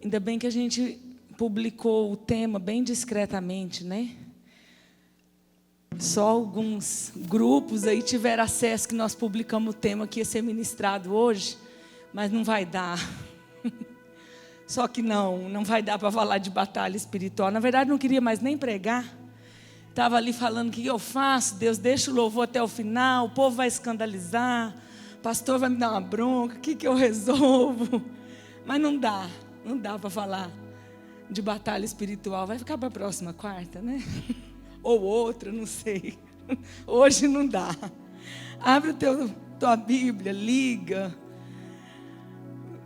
Ainda bem que a gente publicou o tema bem discretamente, né? Só alguns grupos aí tiveram acesso que nós publicamos o tema que ia ser ministrado hoje, mas não vai dar. Só que não vai dar para falar de batalha espiritual. Na verdade, não queria mais nem pregar. Estava ali falando o que eu faço, Deus deixa o louvor até o final, o povo vai escandalizar, o pastor vai me dar uma bronca, o que eu resolvo? Mas não dá para falar de batalha espiritual. Vai ficar para a próxima quarta, né? Ou outra, não sei. Hoje não dá. Abre tua Bíblia, liga,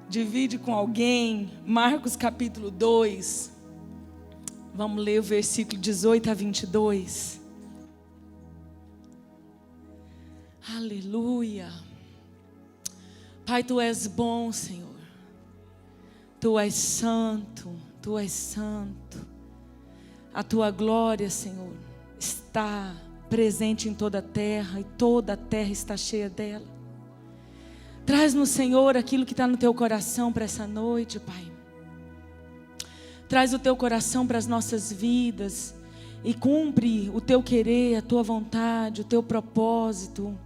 divide com alguém. Marcos capítulo 2. Vamos ler o versículo 18 a 22. Aleluia. Pai, Tu és bom, Senhor. Tu és santo, Tu és santo. A Tua glória, Senhor, está presente em toda a terra e toda a terra está cheia dela. Traz-nos, Senhor, aquilo que está no Teu coração para essa noite, Pai. Traz o Teu coração para as nossas vidas e cumpre o Teu querer, a Tua vontade, o Teu propósito.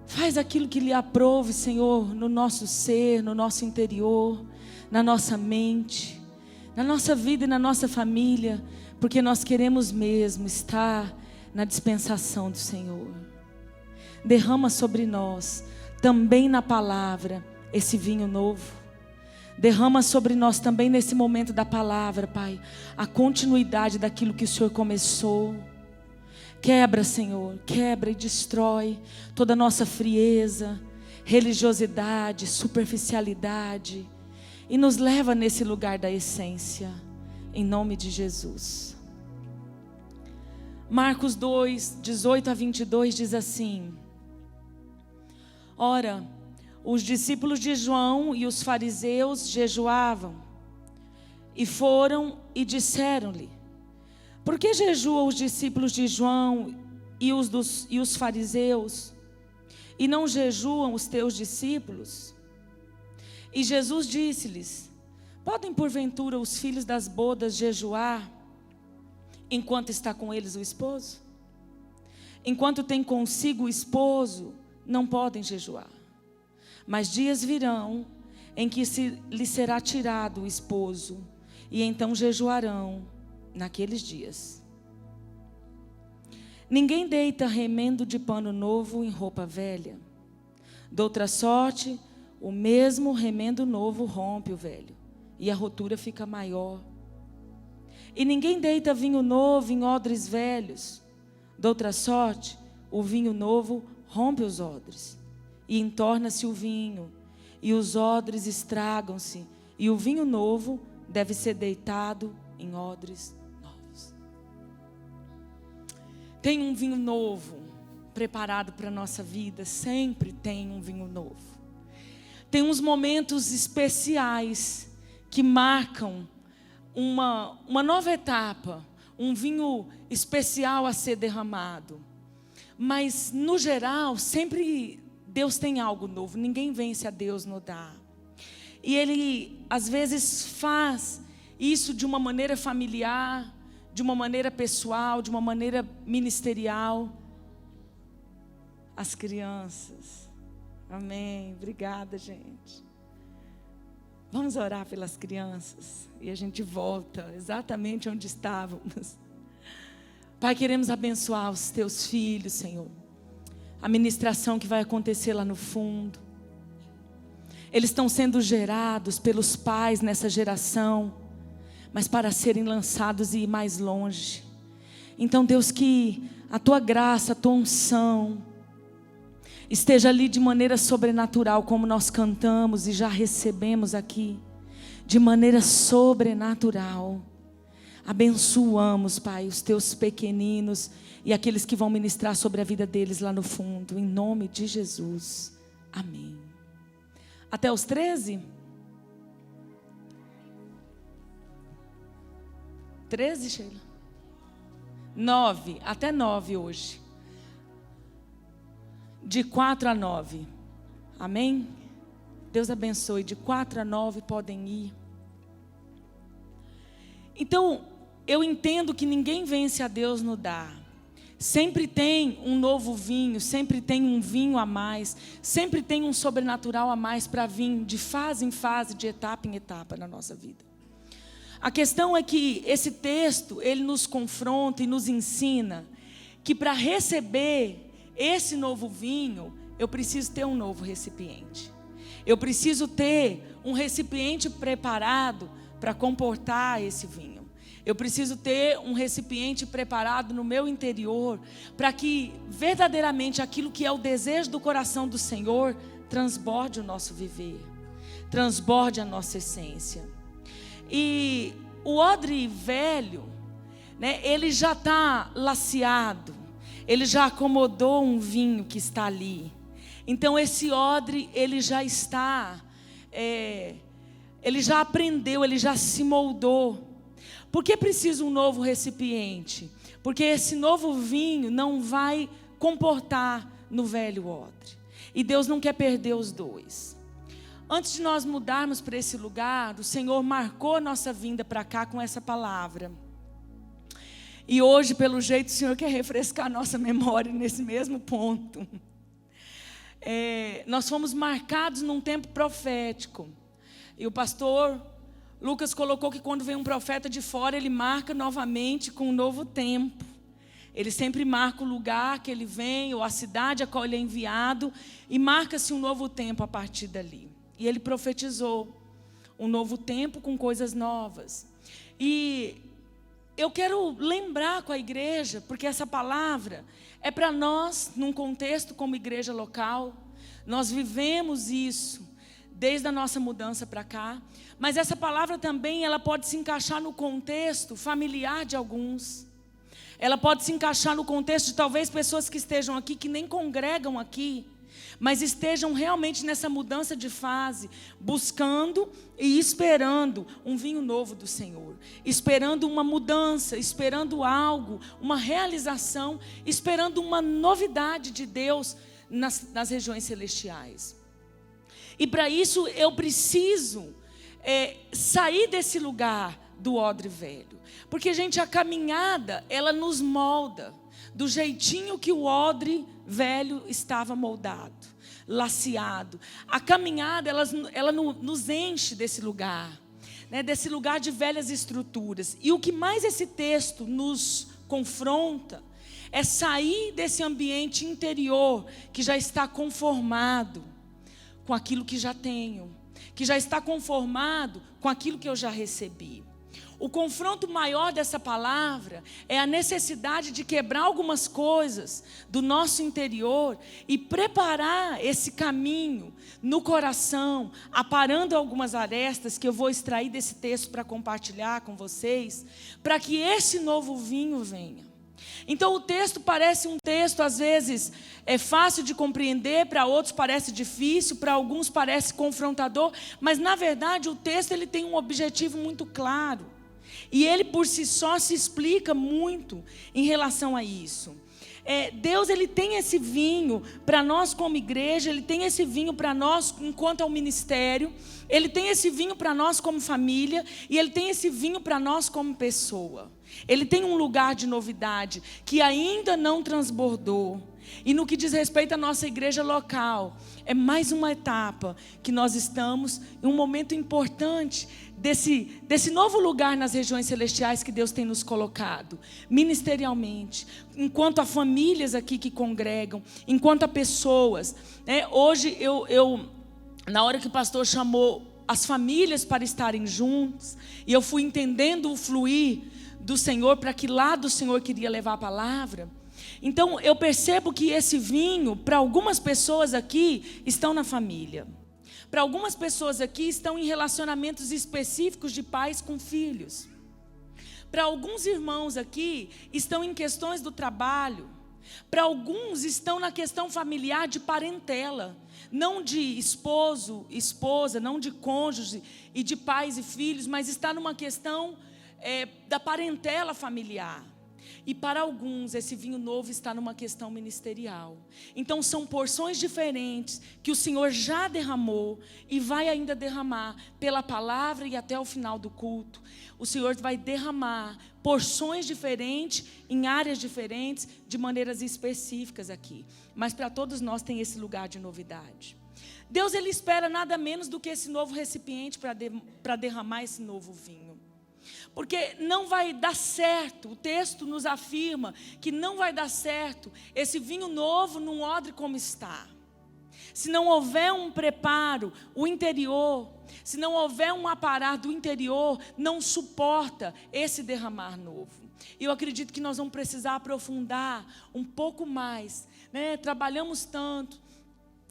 Faz aquilo que lhe aprove, Senhor, no nosso ser, no nosso interior, na nossa mente, na nossa vida e na nossa família, porque nós queremos mesmo estar na dispensação do Senhor. Derrama sobre nós, também na palavra, esse vinho novo. Derrama sobre nós também nesse momento da palavra, Pai, a continuidade daquilo que o Senhor começou. Quebra, Senhor, quebra e destrói toda a nossa frieza, religiosidade, superficialidade e nos leva nesse lugar da essência, em nome de Jesus. Marcos 2, 18 a 22 diz assim: Ora, os discípulos de João e os fariseus jejuavam e foram e disseram-lhe: Por que jejuam os discípulos de João e os fariseus, e não jejuam os teus discípulos? E Jesus disse-lhes: Podem porventura os filhos das bodas jejuar, enquanto está com eles o esposo? Enquanto tem consigo o esposo, não podem jejuar. Mas dias virão, em que lhe será tirado o esposo, e então jejuarão naqueles dias. Ninguém deita remendo de pano novo em roupa velha. Doutra sorte, o mesmo remendo novo rompe o velho, e a rotura fica maior. E ninguém deita vinho novo em odres velhos. Doutra sorte, o vinho novo rompe os odres, e entorna-se o vinho, e os odres estragam-se, e o vinho novo deve ser deitado em odres novos. Tem um vinho novo preparado para a nossa vida, sempre tem um vinho novo. Tem uns momentos especiais que marcam uma nova etapa, um vinho especial a ser derramado. Mas, no geral, sempre Deus tem algo novo, ninguém vence a Deus no dar. E Ele, às vezes, faz isso de uma maneira familiar, de uma maneira pessoal, de uma maneira ministerial. As crianças, amém, obrigada, gente. Vamos orar pelas crianças e a gente volta exatamente onde estávamos. Pai, queremos abençoar os teus filhos, Senhor. A ministração que vai acontecer lá no fundo. Eles estão sendo gerados pelos pais nessa geração, mas para serem lançados e ir mais longe. Então, Deus, que a tua graça, a tua unção esteja ali de maneira sobrenatural, como nós cantamos e já recebemos aqui, de maneira sobrenatural. Abençoamos, Pai, os teus pequeninos e aqueles que vão ministrar sobre a vida deles lá no fundo, em nome de Jesus, amém. Até os 13? 13, Sheila? 9, até 9 hoje. De 4 a 9, amém? Deus abençoe. De 4 a 9 podem ir. Então, eu entendo que ninguém vence a Deus no dar. Sempre tem um novo vinho, sempre tem um vinho a mais, sempre tem um sobrenatural a mais para vir de fase em fase, de etapa em etapa na nossa vida. A questão é que esse texto, ele nos confronta e nos ensina que para receber esse novo vinho, eu preciso ter um novo recipiente. Eu preciso ter um recipiente preparado para comportar esse vinho. Eu preciso ter um recipiente preparado no meu interior para que verdadeiramente aquilo que é o desejo do coração do Senhor transborde o nosso viver, transborde a nossa essência. E o odre velho, né, ele já está laceado, ele já acomodou um vinho que está ali. Então esse odre, ele já está, ele já aprendeu, ele já se moldou. Por que precisa um novo recipiente? Porque esse novo vinho não vai comportar no velho odre. E Deus não quer perder os dois. Antes de nós mudarmos para esse lugar, o Senhor marcou a nossa vinda para cá com essa palavra. E hoje, pelo jeito, o Senhor quer refrescar a nossa memória nesse mesmo ponto. Nós fomos marcados num tempo profético. E o pastor Lucas colocou que quando vem um profeta de fora, ele marca novamente com um novo tempo. Ele sempre marca o lugar que ele vem, ou a cidade a qual ele é enviado, e marca-se um novo tempo a partir dali. E ele profetizou um novo tempo com coisas novas. E eu quero lembrar com a igreja, porque essa palavra é para nós, num contexto como igreja local. Nós vivemos isso desde a nossa mudança para cá. Mas essa palavra também, ela pode se encaixar no contexto familiar de alguns. Ela pode se encaixar no contexto de talvez pessoas que estejam aqui, que nem congregam aqui, mas estejam realmente nessa mudança de fase, buscando e esperando um vinho novo do Senhor, esperando uma mudança, esperando algo, uma realização, esperando uma novidade de Deus nas regiões celestiais. E para isso eu preciso sair desse lugar do odre velho. Porque, gente, a caminhada, ela nos molda do jeitinho que o odre velho estava moldado, laceado. A caminhada, ela nos enche desse lugar, né, desse lugar de velhas estruturas. E o que mais esse texto nos confronta é sair desse ambiente interior que já está conformado com aquilo que já tenho, que já está conformado com aquilo que eu já recebi. O confronto maior dessa palavra é a necessidade de quebrar algumas coisas do nosso interior e preparar esse caminho no coração, aparando algumas arestas que eu vou extrair desse texto para compartilhar com vocês, para que esse novo vinho venha. Então o texto parece um texto, às vezes, fácil de compreender, para outros parece difícil, para alguns parece confrontador, mas na verdade o texto ele tem um objetivo muito claro. E ele por si só se explica muito em relação a isso. Deus ele tem esse vinho para nós como igreja, ele tem esse vinho para nós enquanto ao ministério, ele tem esse vinho para nós como família, e ele tem esse vinho para nós como pessoa. Ele tem um lugar de novidade que ainda não transbordou. E no que diz respeito à nossa igreja local, é mais uma etapa que nós estamos em um momento importante desse novo lugar nas regiões celestiais que Deus tem nos colocado, ministerialmente, enquanto a famílias aqui que congregam, enquanto a pessoas. Hoje, na hora que o pastor chamou as famílias para estarem juntos, e eu fui entendendo o fluir do Senhor, para que lá do Senhor queria levar a palavra. Então eu percebo que esse vinho, para algumas pessoas aqui, estão na família. Para algumas pessoas aqui estão em relacionamentos específicos de pais com filhos. Para alguns irmãos aqui estão em questões do trabalho. Para alguns estão na questão familiar de parentela, não de esposo, esposa, não de cônjuge e de pais e filhos, mas está numa questão da parentela familiar. E para alguns, esse vinho novo está numa questão ministerial. Então são porções diferentes que o Senhor já derramou e vai ainda derramar pela palavra e até o final do culto. O Senhor vai derramar porções diferentes, em áreas diferentes, de maneiras específicas aqui. Mas para todos nós tem esse lugar de novidade. Deus, Ele espera nada menos do que esse novo recipiente para derramar esse novo vinho. Porque não vai dar certo, o texto nos afirma que não vai dar certo esse vinho novo num odre como está. Se não houver um preparo, o interior, se não houver um aparar do interior, não suporta esse derramar novo. E eu acredito que nós vamos precisar aprofundar um pouco mais, né? Trabalhamos tanto.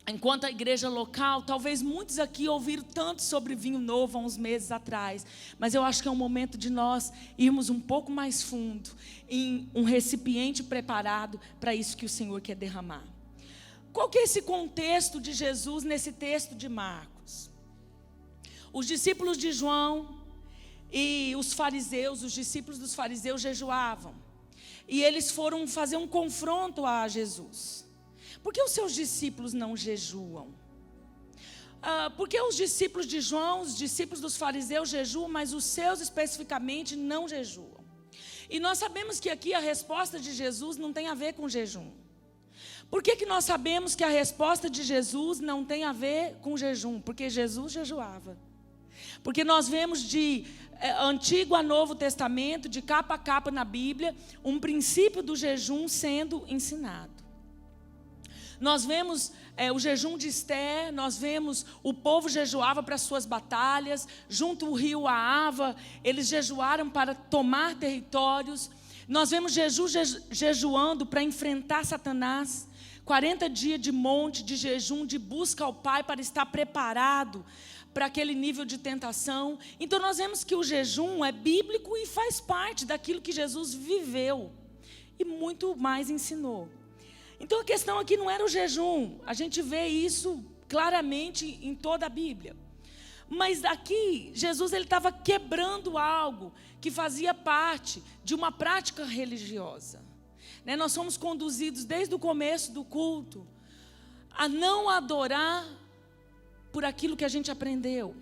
Enquanto a igreja local, talvez muitos aqui ouviram tanto sobre vinho novo há uns meses atrás, mas eu acho que é um momento de nós irmos um pouco mais fundo, em um recipiente preparado para isso que o Senhor quer derramar. Qual que é esse contexto de Jesus nesse texto de Marcos? Os discípulos de João e os fariseus, os discípulos dos fariseus jejuavam, e eles foram fazer um confronto a Jesus. Por que os seus discípulos não jejuam? Por que os discípulos de João, os discípulos dos fariseus jejuam, mas os seus especificamente não jejuam? E nós sabemos que aqui a resposta de Jesus não tem a ver com jejum. Por que nós sabemos que a resposta de Jesus não tem a ver com jejum? Porque Jesus jejuava. Porque nós vemos de Antigo a Novo Testamento, de capa a capa na Bíblia, um princípio do jejum sendo ensinado. Nós vemos o jejum de Esther, nós vemos o povo jejuava para suas batalhas, junto ao rio Ahava, eles jejuaram para tomar territórios. Nós vemos Jesus jejuando para enfrentar Satanás, 40 dias de monte, de jejum, de busca ao Pai para estar preparado para aquele nível de tentação. Então nós vemos que o jejum é bíblico e faz parte daquilo que Jesus viveu e muito mais ensinou. Então a questão aqui não era o jejum, a gente vê isso claramente em toda a Bíblia. Mas aqui, Jesus ele estava quebrando algo que fazia parte de uma prática religiosa. Né? Nós somos conduzidos desde o começo do culto a não adorar por aquilo que a gente aprendeu.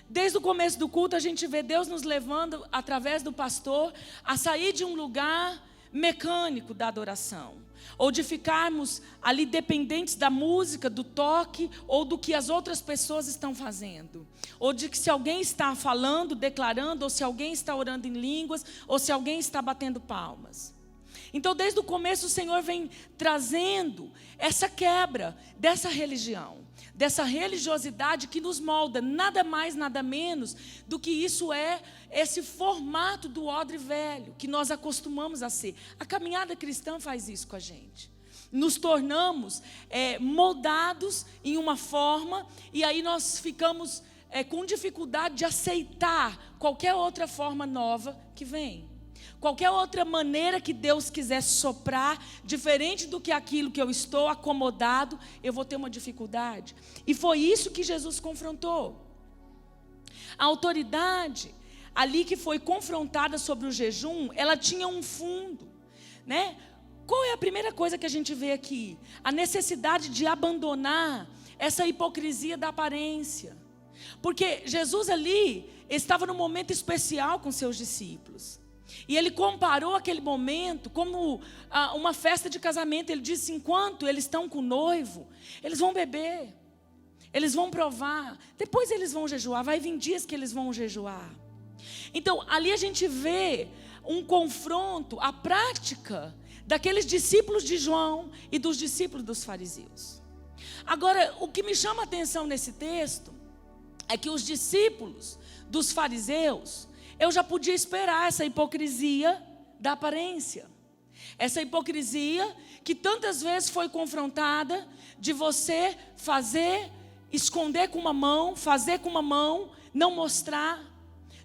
Desde o começo do culto a gente vê Deus nos levando, através do pastor, a sair de um lugar mecânico da adoração. Ou de ficarmos ali dependentes da música, do toque, ou do que as outras pessoas estão fazendo. Ou de que se alguém está falando, declarando, ou se alguém está orando em línguas, ou se alguém está batendo palmas. Então desde o começo o Senhor vem trazendo essa quebra dessa religião, dessa religiosidade que nos molda, nada mais, nada menos do que isso é esse formato do odre velho, que nós acostumamos a ser. A caminhada cristã faz isso com a gente. Nos tornamos moldados em uma forma, e aí nós ficamos com dificuldade de aceitar qualquer outra forma nova que vem. Qualquer outra maneira que Deus quiser soprar, diferente do que aquilo que eu estou acomodado, eu vou ter uma dificuldade. E foi isso que Jesus confrontou. A autoridade ali que foi confrontada sobre o jejum, ela tinha um fundo, né? Qual é a primeira coisa que a gente vê aqui? A necessidade de abandonar essa hipocrisia da aparência. Porque Jesus ali estava num momento especial com seus discípulos. E ele comparou aquele momento como uma festa de casamento. Ele disse, enquanto eles estão com o noivo, eles vão beber, eles vão provar, depois eles vão jejuar, vai vir dias que eles vão jejuar. Então ali a gente vê um confronto, a prática daqueles discípulos de João e dos discípulos dos fariseus. Agora, o que me chama a atenção nesse texto é que os discípulos dos fariseus, eu já podia esperar essa hipocrisia da aparência. Essa hipocrisia que tantas vezes foi confrontada de você fazer, esconder com uma mão, fazer com uma mão, não mostrar,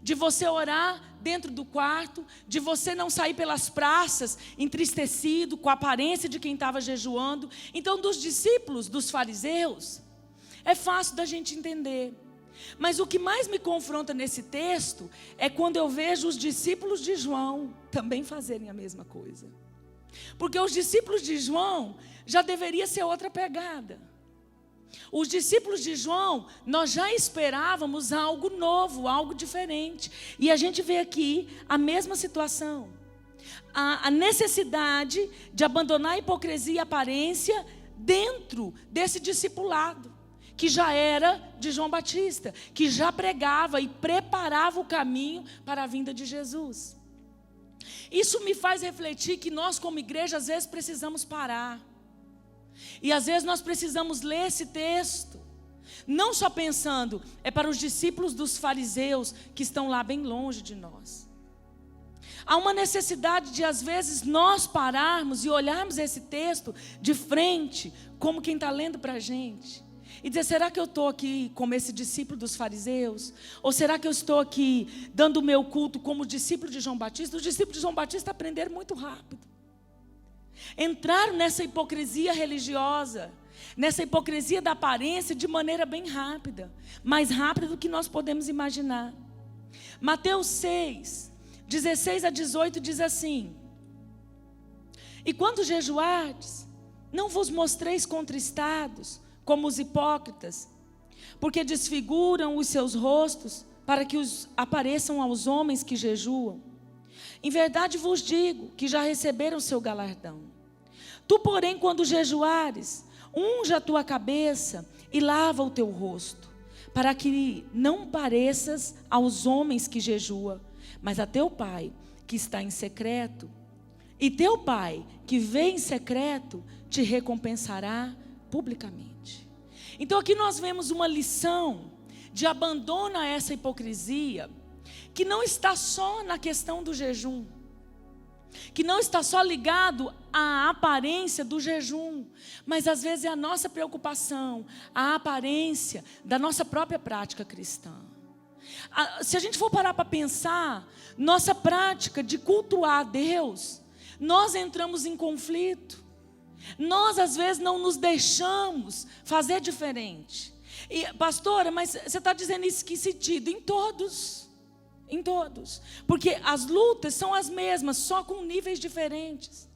de você orar dentro do quarto, de você não sair pelas praças entristecido com a aparência de quem estava jejuando. Então, dos discípulos, dos fariseus, é fácil da gente entender. Mas o que mais me confronta nesse texto é quando eu vejo os discípulos de João também fazerem a mesma coisa. Porque os discípulos de João já deveria ser outra pegada. Os discípulos de João, nós já esperávamos algo novo, algo diferente. E a gente vê aqui a mesma situação. A necessidade de abandonar a hipocrisia e a aparência dentro desse discipulado, que já era de João Batista, que já pregava e preparava o caminho para a vinda de Jesus. Isso me faz refletir que nós como igreja às vezes precisamos parar. E às vezes nós precisamos ler esse texto, não só pensando, é para os discípulos dos fariseus que estão lá bem longe de nós. Há uma necessidade de às vezes nós pararmos e olharmos esse texto de frente, como quem está lendo para a gente. E dizer, será que eu estou aqui como esse discípulo dos fariseus? Ou será que eu estou aqui dando o meu culto como discípulo de João Batista? Os discípulos de João Batista aprenderam muito rápido. Entraram nessa hipocrisia religiosa, nessa hipocrisia da aparência de maneira bem rápida. Mais rápida do que nós podemos imaginar. Mateus 6, 16 a 18 diz assim: E quando jejuardes, não vos mostreis contristados, como os hipócritas, porque desfiguram os seus rostos, para que os apareçam aos homens que jejuam. Em verdade vos digo, que já receberam o seu galardão. Tu, porém, quando jejuares, unja a tua cabeça e lava o teu rosto, para que não pareças aos homens que jejuam, mas a teu Pai, que está em secreto. E teu Pai, que vê em secreto, te recompensará publicamente. Então aqui nós vemos uma lição de abandono a essa hipocrisia, que não está só na questão do jejum, que não está só ligado à aparência do jejum, mas às vezes é a nossa preocupação, a aparência da nossa própria prática cristã. Se a gente for parar para pensar, nossa prática de cultuar a Deus, nós entramos em conflito. Nós às vezes não nos deixamos fazer diferente. E, pastora, mas você está dizendo isso em que sentido? Em todos. Em todos. Porque as lutas são as mesmas, só com níveis diferentes.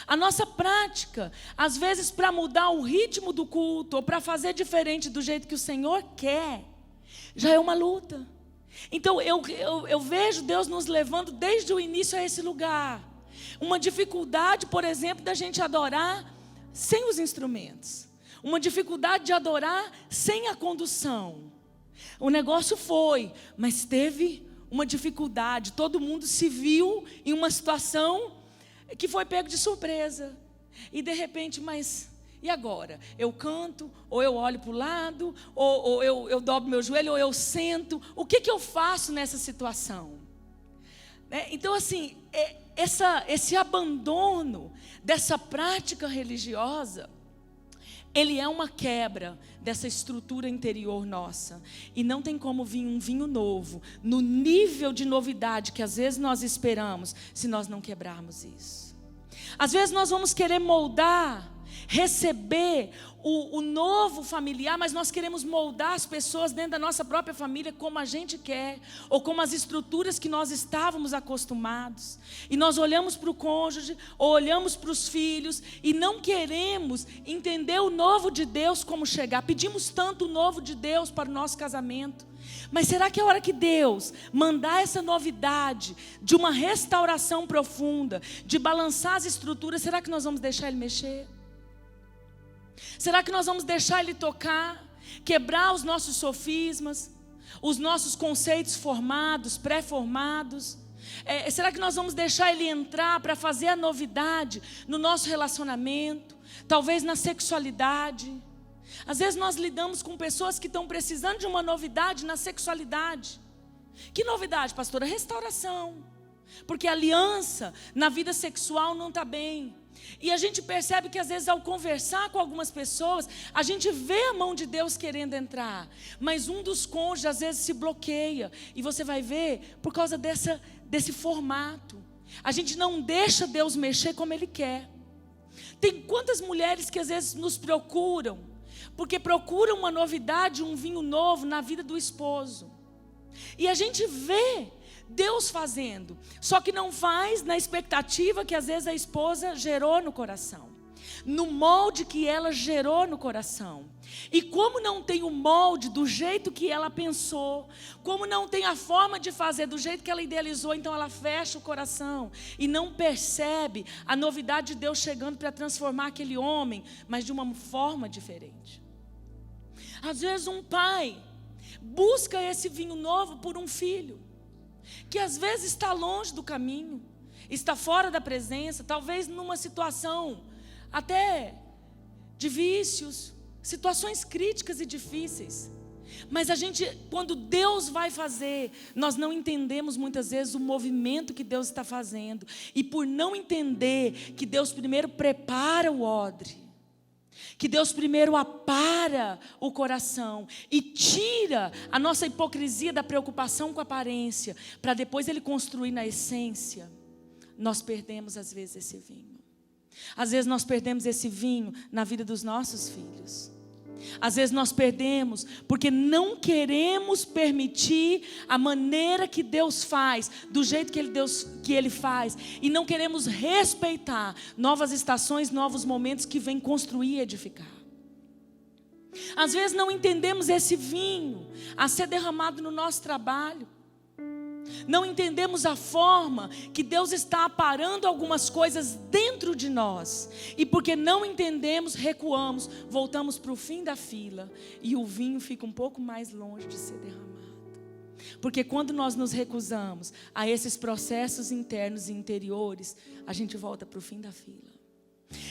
A nossa prática, às vezes para mudar o ritmo do culto, ou para fazer diferente do jeito que o Senhor quer, já é uma luta. Então eu vejo Deus nos levando desde o início a esse lugar. Uma dificuldade, por exemplo, da gente adorar sem os instrumentos. Uma dificuldade de adorar sem a condução. O negócio foi, mas teve uma dificuldade. Todo mundo se viu em uma situação que foi pego de surpresa. E de repente, mas e agora? Eu canto, ou eu olho para o lado, ou eu dobro meu joelho, ou eu sento. O que eu faço nessa situação? Então assim, esse abandono dessa prática religiosa, ele é uma quebra dessa estrutura interior nossa. E não tem como vir um vinho novo, no nível de novidade que às vezes nós esperamos, se nós não quebrarmos isso. Às vezes nós vamos querer moldar, receber o novo familiar, mas nós queremos moldar as pessoas dentro da nossa própria família como a gente quer, ou como as estruturas que nós estávamos acostumados. E nós olhamos para o cônjuge, ou olhamos para os filhos, e não queremos entender o novo de Deus como chegar. Pedimos tanto o novo de Deus para o nosso casamento. Mas será que a hora que Deus mandar essa novidade de uma restauração profunda, de balançar as estruturas, será que nós vamos deixar Ele mexer? Será que nós vamos deixar Ele tocar, quebrar os nossos sofismas, os nossos conceitos formados, pré-formados? Será que nós vamos deixar Ele entrar para fazer a novidade no nosso relacionamento, talvez na sexualidade? Às vezes nós lidamos com pessoas que estão precisando de uma novidade na sexualidade. Que novidade, pastora? Restauração. Porque a aliança na vida sexual não está bem. E a gente percebe que às vezes ao conversar com algumas pessoas, a gente vê a mão de Deus querendo entrar, mas um dos cônjuges às vezes se bloqueia. E você vai ver por causa desse formato. A gente não deixa Deus mexer como Ele quer. Tem quantas mulheres que às vezes nos procuram porque procura uma novidade, um vinho novo na vida do esposo. E a gente vê Deus fazendo, só que não faz na expectativa que às vezes a esposa gerou no coração, no molde que ela gerou no coração. E como não tem o molde do jeito que ela pensou, como não tem a forma de fazer do jeito que ela idealizou, então ela fecha o coração e não percebe a novidade de Deus chegando para transformar aquele homem, mas de uma forma diferente. Às vezes um pai busca esse vinho novo por um filho, que às vezes está longe do caminho, está fora da presença, talvez numa situação até de vícios, situações críticas e difíceis. Mas a gente, quando Deus vai fazer, nós não entendemos muitas vezes o movimento que Deus está fazendo. E por não entender que Deus primeiro prepara o odre, que Deus primeiro apara o coração e tira a nossa hipocrisia da preocupação com a aparência, para depois Ele construir na essência, nós perdemos às vezes esse vinho. Às vezes nós perdemos esse vinho na vida dos nossos filhos. Às vezes nós perdemos porque não queremos permitir a maneira que Deus faz, do jeito que Ele faz, e não queremos respeitar novas estações, novos momentos que vêm construir e edificar. Às vezes não entendemos esse vinho a ser derramado no nosso trabalho. Não entendemos a forma que Deus está aparando algumas coisas dentro de nós. E porque não entendemos, recuamos, voltamos para o fim da fila. E o vinho fica um pouco mais longe de ser derramado. Porque quando nós nos recusamos a esses processos internos e interiores, a gente volta para o fim da fila.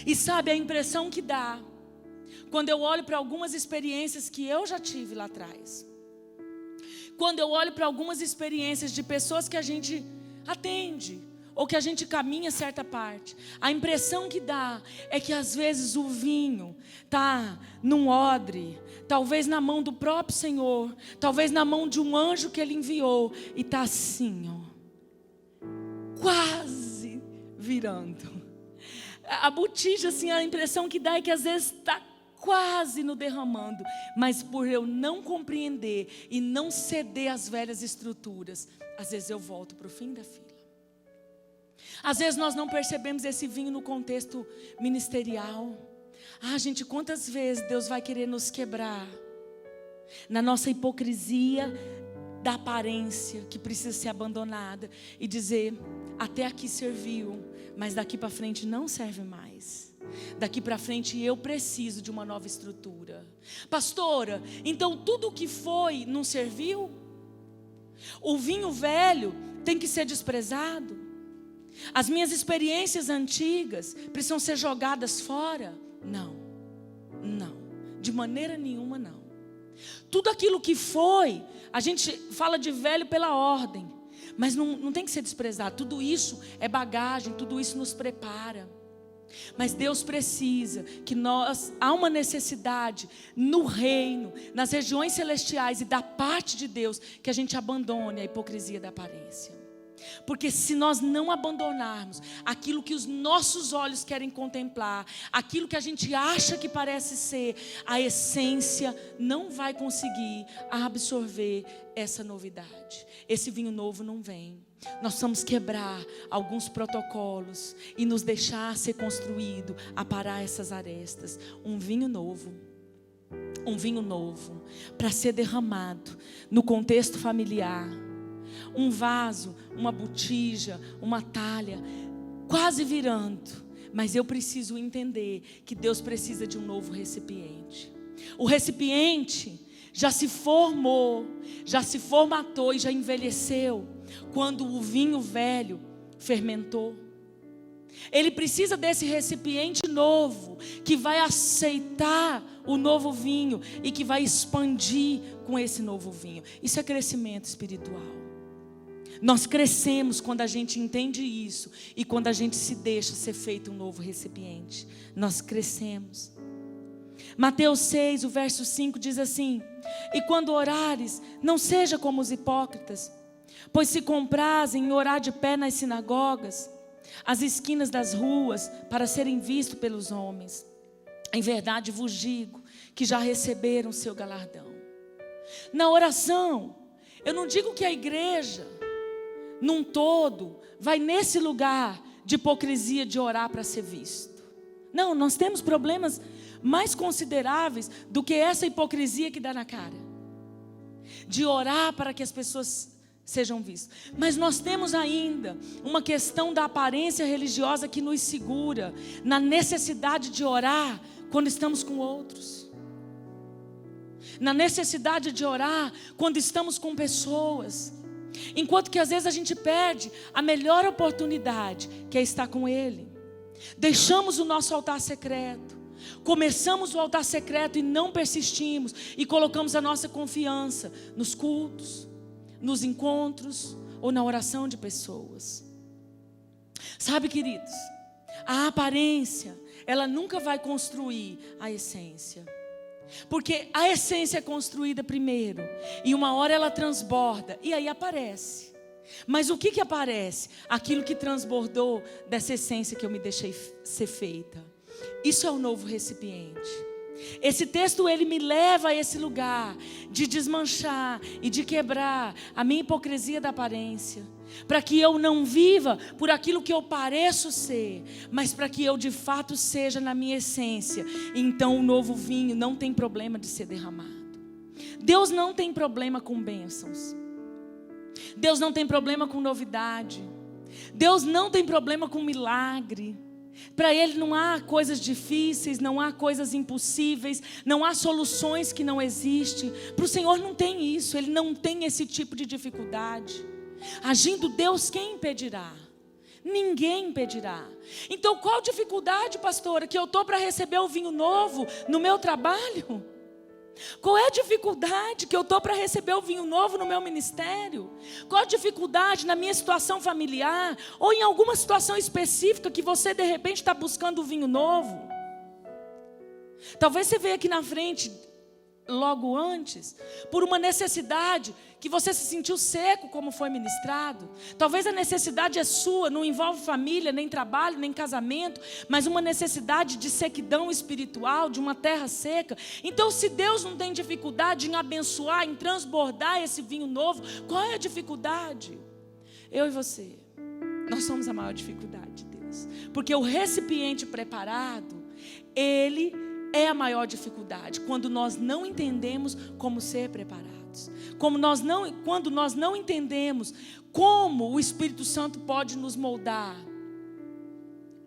E sabe a impressão que dá quando eu olho para algumas experiências que eu já tive lá atrás? Quando eu olho para algumas experiências de pessoas que a gente atende, ou que a gente caminha certa parte, a impressão que dá é que às vezes o vinho está num odre, talvez na mão do próprio Senhor, talvez na mão de um anjo que Ele enviou, e está assim, ó, quase virando. A botija, assim, a impressão que dá é que às vezes está quase no derramando, mas por eu não compreender e não ceder às velhas estruturas, às vezes eu volto para o fim da fila. Às vezes nós não percebemos esse vinho no contexto ministerial. Gente, quantas vezes Deus vai querer nos quebrar na nossa hipocrisia da aparência que precisa ser abandonada e dizer: até aqui serviu, mas daqui para frente não serve mais. Daqui para frente eu preciso de uma nova estrutura. Pastora, então tudo o que foi não serviu? O vinho velho tem que ser desprezado? As minhas experiências antigas precisam ser jogadas fora? Não, não, de maneira nenhuma não. Tudo aquilo que foi, a gente fala de velho pela ordem, mas não tem que ser desprezado. Tudo isso é bagagem, tudo isso nos prepara. Mas Deus precisa que há uma necessidade no reino, nas regiões celestiais e da parte de Deus, que a gente abandone a hipocrisia da aparência. Porque se nós não abandonarmos aquilo que os nossos olhos querem contemplar, aquilo que a gente acha que parece ser, a essência não vai conseguir absorver essa novidade. Esse vinho novo não vem. Nós precisamos quebrar alguns protocolos e nos deixar ser construído, aparar essas arestas. Um vinho novo para ser derramado no contexto familiar. Um vaso, uma botija, uma talha, quase virando. Mas eu preciso entender que Deus precisa de um novo recipiente. O recipiente já se formou, já se formatou e já envelheceu quando o vinho velho fermentou. Ele precisa desse recipiente novo, que vai aceitar o novo vinho e que vai expandir com esse novo vinho. Isso é crescimento espiritual. Nós crescemos quando a gente entende isso e quando a gente se deixa ser feito um novo recipiente. Nós crescemos. Mateus 6, o verso 5 diz assim: e quando orares, não seja como os hipócritas, pois se comprazem em orar de pé nas sinagogas, às esquinas das ruas, para serem vistos pelos homens. Em verdade vos digo que já receberam o seu galardão. Na oração, eu não digo que a igreja, num todo, vai nesse lugar de hipocrisia de orar para ser visto. Não, nós temos problemas mais consideráveis do que essa hipocrisia que dá na cara, de orar para que as pessoas sejam vistas. Mas nós temos ainda uma questão da aparência religiosa que nos segura na necessidade de orar quando estamos com outros, na necessidade de orar quando estamos com pessoas, enquanto que às vezes a gente perde a melhor oportunidade, que é estar com Ele. Deixamos o nosso altar secreto, começamos o altar secreto e não persistimos, e colocamos a nossa confiança nos cultos, nos encontros ou na oração de pessoas. Sabe, queridos, a aparência, ela nunca vai construir a essência, porque a essência é construída primeiro, e uma hora ela transborda, e aí aparece. Mas o que aparece? Aquilo que transbordou dessa essência que eu me deixei ser feita. Isso é o novo recipiente. Esse texto, ele me leva a esse lugar de desmanchar e de quebrar a minha hipocrisia da aparência, para que eu não viva por aquilo que eu pareço ser, mas para que eu de fato seja na minha essência. Então o novo vinho não tem problema de ser derramado. Deus não tem problema com bênçãos. Deus não tem problema com novidade. Deus não tem problema com milagre. Para Ele não há coisas difíceis, não há coisas impossíveis, não há soluções que não existem. Para o Senhor não tem isso, Ele não tem esse tipo de dificuldade. Agindo Deus, quem impedirá? Ninguém impedirá. Então qual dificuldade, pastora, que eu estou para receber o vinho novo no meu trabalho? Qual é a dificuldade que eu estou para receber o vinho novo no meu ministério? Qual a dificuldade na minha situação familiar? Ou em alguma situação específica que você de repente está buscando o vinho novo? Talvez você veja aqui na frente, logo antes, por uma necessidade que você se sentiu seco como foi ministrado. Talvez a necessidade é sua, não envolve família, nem trabalho, nem casamento, mas uma necessidade de sequidão espiritual, de uma terra seca. Então, se Deus não tem dificuldade em abençoar, em transbordar esse vinho novo, qual é a dificuldade? Eu e você, nós somos a maior dificuldade de Deus, porque o recipiente preparado, ele é a maior dificuldade, quando nós não entendemos como ser preparados, quando nós não entendemos como o Espírito Santo pode nos moldar.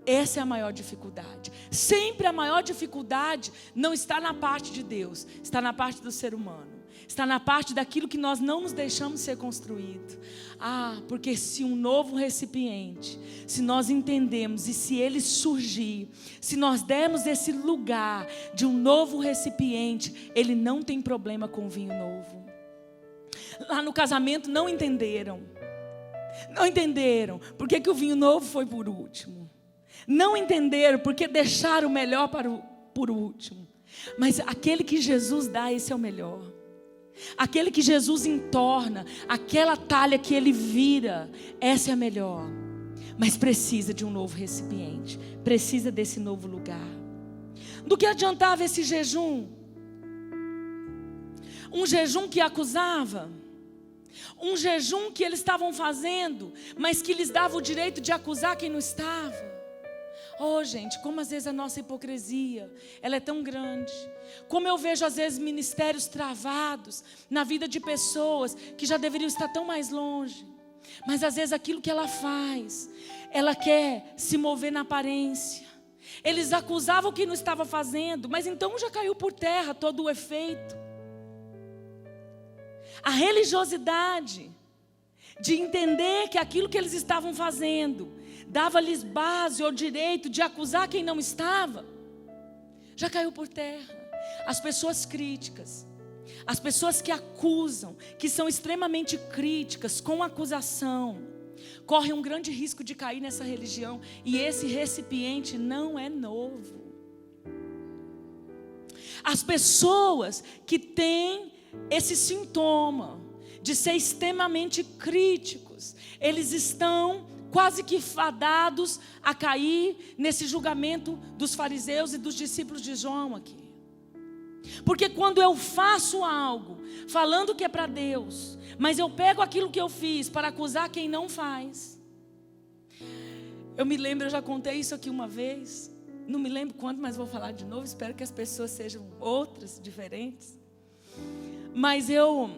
Essa é a maior dificuldade. Sempre a maior dificuldade não está na parte de Deus, está na parte do ser humano, está na parte daquilo que nós não nos deixamos ser construído. Porque se um novo recipiente, se nós entendemos e se ele surgir, se nós dermos esse lugar de um novo recipiente, ele não tem problema com vinho novo. Lá no casamento não entenderam porque que o vinho novo foi por último. Não entenderam porque deixaram o melhor por último. Mas aquele que Jesus dá, esse é o melhor. Aquele que Jesus entorna, aquela talha que Ele vira, essa é a melhor. Mas precisa de um novo recipiente, precisa desse novo lugar. Do que adiantava esse jejum? Um jejum que acusava, um jejum que eles estavam fazendo, mas que lhes dava o direito de acusar quem não estava. Gente, como às vezes a nossa hipocrisia, ela é tão grande. Como eu vejo às vezes ministérios travados na vida de pessoas que já deveriam estar tão mais longe. Mas às vezes aquilo que ela faz, ela quer se mover na aparência. Eles acusavam o que não estava fazendo, mas então já caiu por terra todo o efeito. A religiosidade de entender que aquilo que eles estavam fazendo dava-lhes base ou direito de acusar quem não estava, já caiu por terra. As pessoas críticas, as pessoas que acusam, que são extremamente críticas com acusação, correm um grande risco de cair nessa religião, e esse recipiente não é novo. As pessoas que têm esse sintoma de ser extremamente críticos, eles estão quase que fadados a cair nesse julgamento dos fariseus e dos discípulos de João aqui. Porque quando eu faço algo, falando que é para Deus, mas eu pego aquilo que eu fiz para acusar quem não faz. Eu me lembro, eu já contei isso aqui uma vez. Não me lembro quando, mas vou falar de novo. Espero que as pessoas sejam outras, diferentes. Mas eu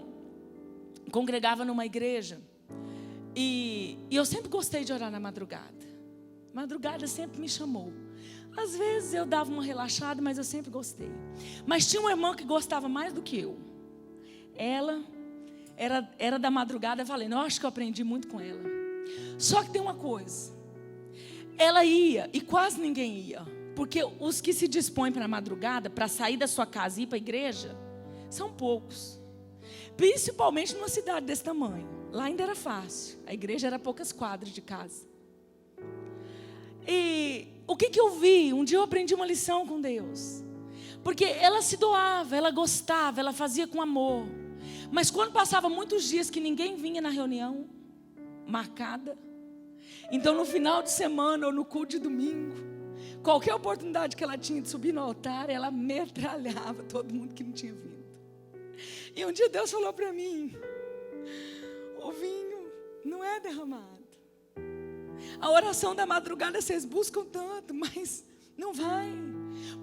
congregava numa igreja. E eu sempre gostei de orar na madrugada. Madrugada sempre me chamou. Às vezes eu dava uma relaxada, mas eu sempre gostei. Mas tinha uma irmã que gostava mais do que eu. Ela era da madrugada, eu falei, eu acho que eu aprendi muito com ela. Só que tem uma coisa. Ela ia e quase ninguém ia. Porque os que se dispõem para a madrugada, para sair da sua casa e ir para a igreja, são poucos. Principalmente numa cidade desse tamanho. Lá ainda era fácil. A igreja era poucas quadras de casa. E o que eu vi? Um dia eu aprendi uma lição com Deus. Porque ela se doava, ela gostava, ela fazia com amor. Mas quando passava muitos dias que ninguém vinha na reunião marcada, então no final de semana ou no culto de domingo, qualquer oportunidade que ela tinha de subir no altar, ela metralhava todo mundo que não tinha vindo. E um dia Deus falou para mim, o vinho não é derramado. A oração da madrugada vocês buscam tanto, mas não vai.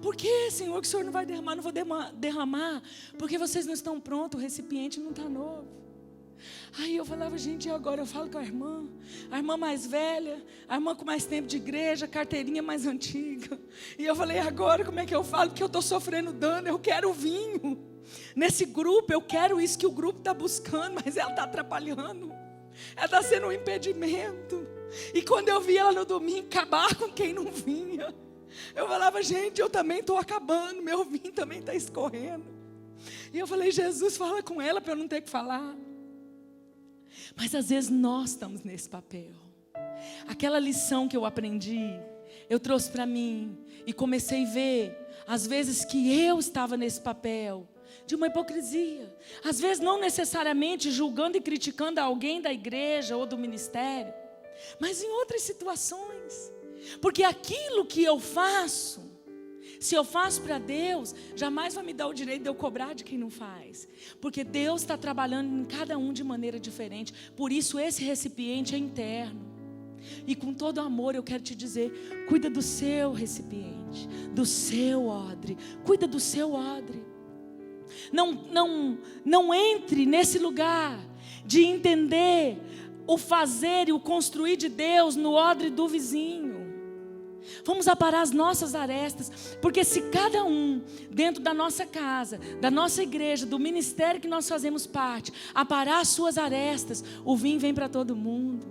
Por que, Senhor, que o Senhor não vai derramar? Não vou derramar, porque vocês não estão prontos, o recipiente não está novo. Aí eu falava, gente, e agora? Eu falo com a irmã mais velha, a irmã com mais tempo de igreja, carteirinha mais antiga. E eu falei, agora como é que eu falo? Porque eu estou sofrendo dano, eu quero vinho. Nesse grupo, eu quero isso que o grupo está buscando, mas ela está atrapalhando. Ela está sendo um impedimento. E quando eu vi ela no domingo acabar com quem não vinha, eu falava, gente, eu também estou acabando, meu vinho também está escorrendo. E eu falei, Jesus, fala com ela para eu não ter que falar. Mas às vezes nós estamos nesse papel. Aquela lição que eu aprendi, eu trouxe para mim e comecei a ver, às vezes que eu estava nesse papel de uma hipocrisia. Às vezes não necessariamente julgando e criticando alguém da igreja ou do ministério, mas em outras situações. Porque aquilo que eu faço, se eu faço para Deus, jamais vai me dar o direito de eu cobrar de quem não faz. Porque Deus está trabalhando em cada um de maneira diferente. Por isso esse recipiente é interno. E com todo amor eu quero te dizer, cuida do seu recipiente, do seu odre. Cuida do seu odre. Não entre nesse lugar de entender o fazer e o construir de Deus no odre do vizinho. Vamos aparar as nossas arestas, porque se cada um dentro da nossa casa, da nossa igreja, do ministério que nós fazemos parte, aparar as suas arestas, o vinho vem para todo mundo.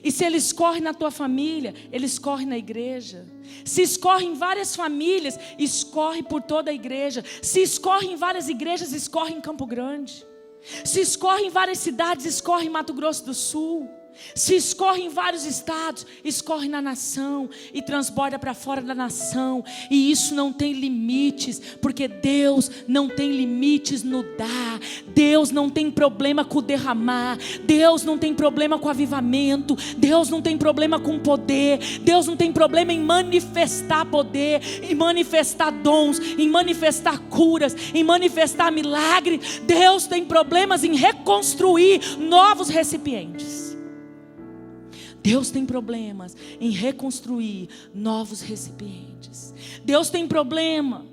E se ele escorre na tua família, ele escorre na igreja. Se escorre em várias famílias, escorre por toda a igreja. Se escorre em várias igrejas, escorre em Campo Grande. Se escorre em várias cidades, escorre em Mato Grosso do Sul. Se escorre em vários estados, escorre na nação e transborda para fora da nação. E isso não tem limites, porque Deus não tem limites no dar. Deus não tem problema com o derramar. Deus não tem problema com o avivamento. Deus não tem problema com o poder. Deus não tem problema em manifestar poder, em manifestar dons, em manifestar curas, em manifestar milagres. Deus tem problemas em reconstruir novos recipientes. Deus tem problemas em reconstruir novos recipientes. Deus tem problema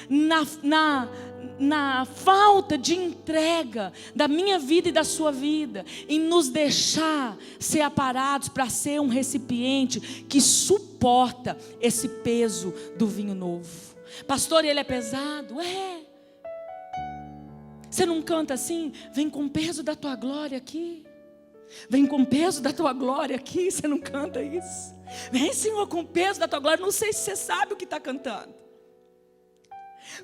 na falta de entrega da minha vida e da sua vida, em nos deixar ser aparados para ser um recipiente que suporta esse peso do vinho novo. Pastor, ele é pesado? É. Você não canta assim? Vem com o peso da tua glória aqui. Vem com o peso da tua glória aqui. Você não canta isso? Vem, Senhor, com o peso da tua glória. Não sei se você sabe o que está cantando.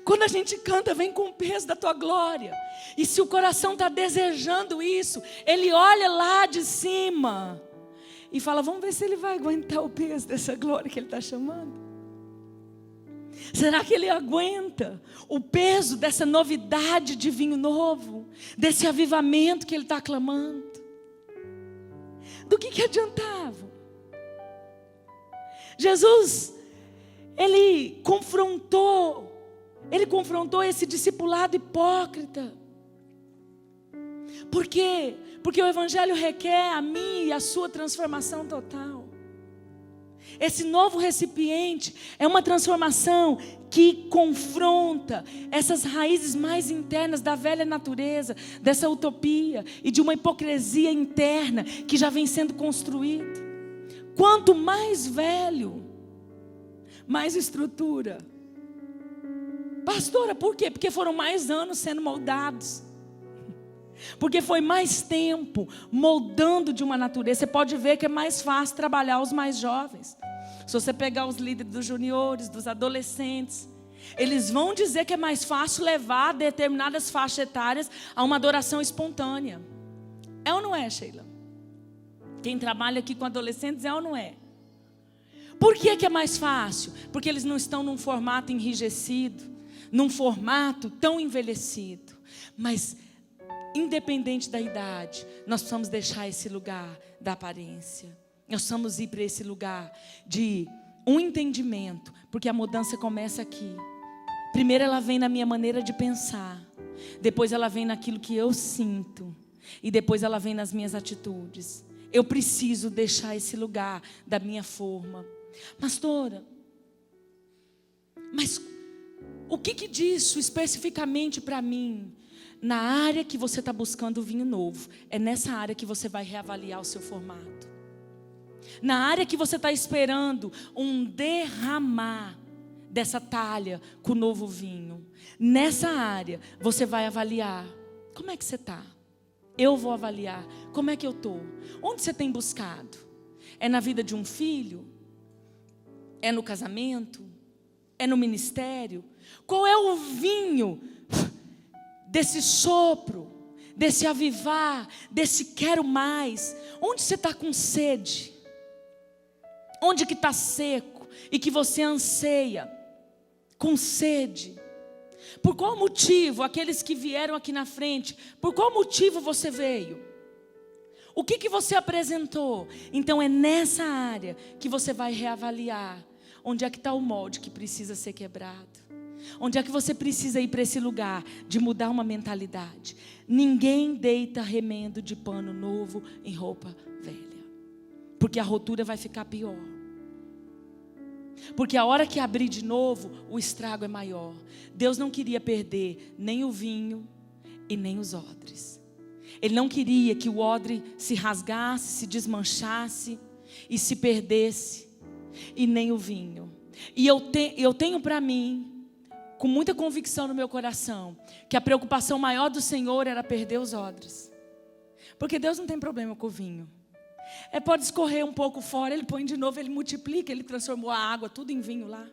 Quando a gente canta, vem com o peso da tua glória. E se o coração está desejando isso, ele olha lá de cima e fala, vamos ver se ele vai aguentar o peso dessa glória que ele está chamando. Será que ele aguenta o peso dessa novidade de vinho novo, desse avivamento que ele está clamando? Do que adiantava? Jesus, ele confrontou Ele confrontou esse discipulado hipócrita. Por quê? Porque o Evangelho requer a mim e a sua transformação total. Esse novo recipiente é uma transformação que confronta essas raízes mais internas da velha natureza, dessa utopia e de uma hipocrisia interna que já vem sendo construída. Quanto mais velho, mais estrutura. Pastora, por quê? Porque foram mais anos sendo moldados. Porque foi mais tempo moldando de uma natureza. Você pode ver que é mais fácil trabalhar os mais jovens. Se você pegar os líderes dos juniores, dos adolescentes, eles vão dizer que é mais fácil levar determinadas faixas etárias a uma adoração espontânea. É ou não é, Sheila? Quem trabalha aqui com adolescentes é ou não é? Por que é mais fácil? Porque eles não estão num formato enrijecido, num formato tão envelhecido. Mas independente da idade, nós precisamos deixar esse lugar da aparência. Nós precisamos ir para esse lugar de um entendimento, porque a mudança começa aqui. Primeiro ela vem na minha maneira de pensar, depois ela vem naquilo que eu sinto, e depois ela vem nas minhas atitudes. Eu preciso deixar esse lugar da minha forma. Pastora, mas o que disso especificamente para mim? Na área que você está buscando o vinho novo, é nessa área que você vai reavaliar o seu formato. Na área que você está esperando um derramar dessa talha com o novo vinho, nessa área você vai avaliar. Como é que você está? Eu vou avaliar. Como é que eu estou? Onde você tem buscado? É na vida de um filho? É no casamento? É no ministério? Qual é o vinho desse sopro, desse avivar, desse quero mais? Onde você está com sede? Onde que está seco e que você anseia com sede? Por qual motivo aqueles que vieram aqui na frente, por qual motivo você veio? O que você apresentou? Então é nessa área que você vai reavaliar onde é que está o molde que precisa ser quebrado. Onde é que você precisa ir para esse lugar de mudar uma mentalidade? Ninguém deita remendo de pano novo em roupa velha, porque a rotura vai ficar pior. Porque a hora que abrir de novo, o estrago é maior. Deus não queria perder nem o vinho e nem os odres. Ele não queria que o odre se rasgasse, se desmanchasse e se perdesse, e nem o vinho. E eu tenho para mim, com muita convicção no meu coração, que a preocupação maior do Senhor era perder os odres. Porque Deus não tem problema com o vinho. Pode escorrer um pouco fora, Ele põe de novo, Ele multiplica. Ele transformou a água tudo em vinho lá,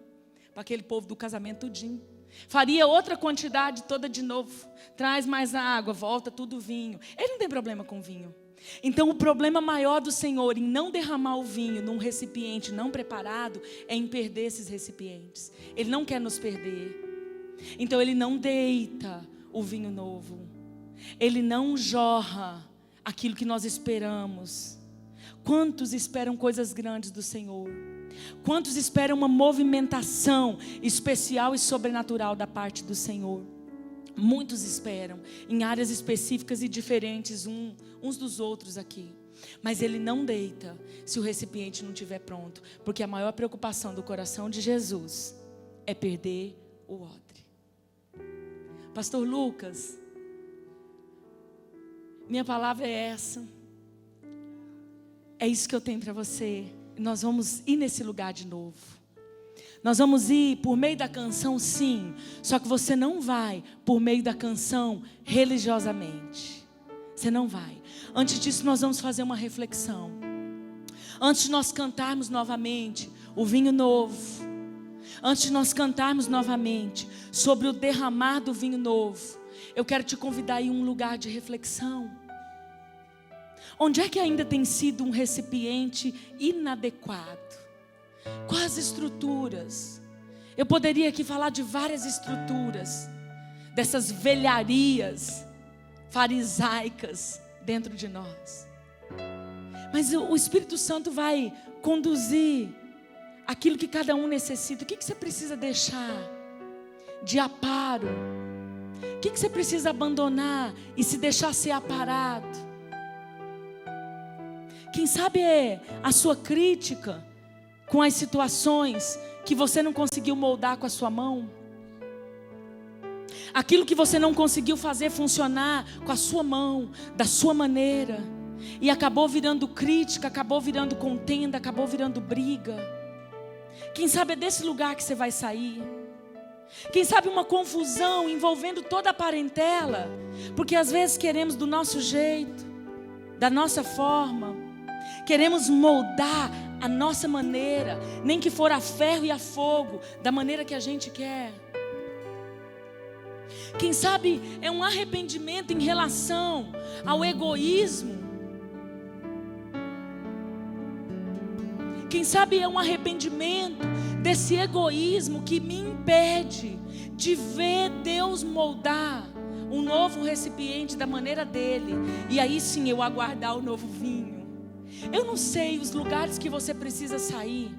para aquele povo do casamento tudinho. Faria outra quantidade toda de novo. Traz mais água, volta tudo vinho. Ele não tem problema com vinho. Então o problema maior do Senhor em não derramar o vinho num recipiente não preparado é em perder esses recipientes. Ele não quer nos perder. Então Ele não deita o vinho novo. Ele não jorra aquilo que nós esperamos. Quantos esperam coisas grandes do Senhor? Quantos esperam uma movimentação especial e sobrenatural da parte do Senhor? Muitos esperam em áreas específicas e diferentes uns dos outros aqui. Mas Ele não deita se o recipiente não estiver pronto. Porque a maior preocupação do coração de Jesus é perder o odre. Pastor Lucas, minha palavra é essa. É isso que eu tenho para você. Nós vamos ir nesse lugar de novo. Nós vamos ir por meio da canção, sim. Só que você não vai por meio da canção religiosamente. Você não vai. Antes disso, nós vamos fazer uma reflexão. Antes de nós cantarmos novamente o vinho novo, antes de nós cantarmos novamente sobre o derramar do vinho novo, eu quero te convidar a ir a um lugar de reflexão. Onde é que ainda tem sido um recipiente inadequado? Quais estruturas? Eu poderia aqui falar de várias estruturas, dessas velharias farisaicas dentro de nós. Mas o Espírito Santo vai conduzir aquilo que cada um necessita. O que você precisa deixar? de aparo? O que você precisa abandonar e se deixar ser aparado? Quem sabe é a sua crítica com as situações que você não conseguiu moldar com a sua mão? Aquilo que você não conseguiu fazer funcionar com a sua mão, da sua maneira, e acabou virando crítica, acabou virando contenda, acabou virando briga. Quem sabe é desse lugar que você vai sair. Quem sabe uma confusão envolvendo toda a parentela, porque às vezes queremos do nosso jeito, da nossa forma, queremos moldar a nossa maneira, nem que for a ferro e a fogo, da maneira que a gente quer. Quem sabe é um arrependimento em relação ao egoísmo. Quem sabe é um arrependimento desse egoísmo que me impede de ver Deus moldar um novo recipiente da maneira dele. E aí sim eu aguardar o novo vinho. Eu não sei os lugares que você precisa sair.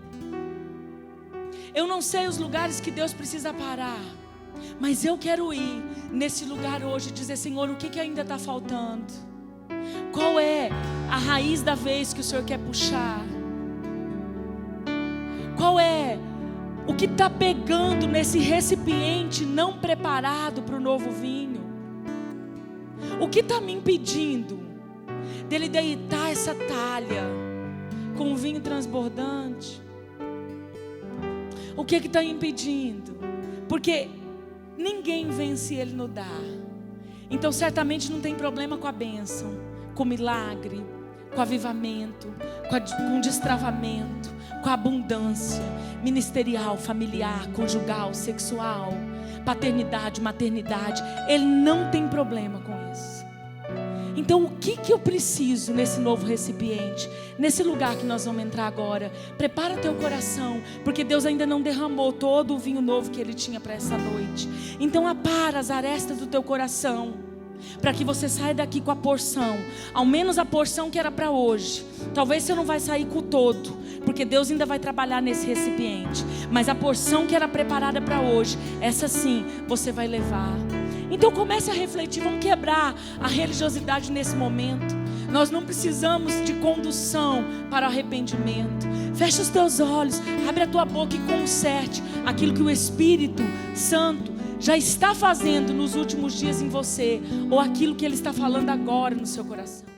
Eu não sei os lugares que Deus precisa parar. Mas eu quero ir nesse lugar hoje e dizer: Senhor, o que ainda está faltando? Qual é a raiz da vez que o Senhor quer puxar? Qual é o que está pegando nesse recipiente não preparado para o novo vinho? O que está me impedindo dele deitar essa talha com o vinho transbordante? O que está impedindo? Porque ninguém vence ele no dar. Então certamente não tem problema com a bênção, com o milagre, com o avivamento, com o destravamento, com a abundância ministerial, familiar, conjugal, sexual, paternidade, maternidade. Ele não tem problema com isso. Então o que eu preciso nesse novo recipiente, nesse lugar que nós vamos entrar agora? Prepara teu coração, porque Deus ainda não derramou todo o vinho novo que Ele tinha para essa noite. Então apara as arestas do teu coração, para que você saia daqui com a porção, ao menos a porção que era para hoje. Talvez você não vai sair com o todo, porque Deus ainda vai trabalhar nesse recipiente, mas a porção que era preparada para hoje, essa sim, você vai levar. Então comece a refletir, vamos quebrar a religiosidade nesse momento. Nós não precisamos de condução para o arrependimento. Fecha os teus olhos, abre a tua boca e conserte aquilo que o Espírito Santo já está fazendo nos últimos dias em você, ou aquilo que Ele está falando agora no seu coração.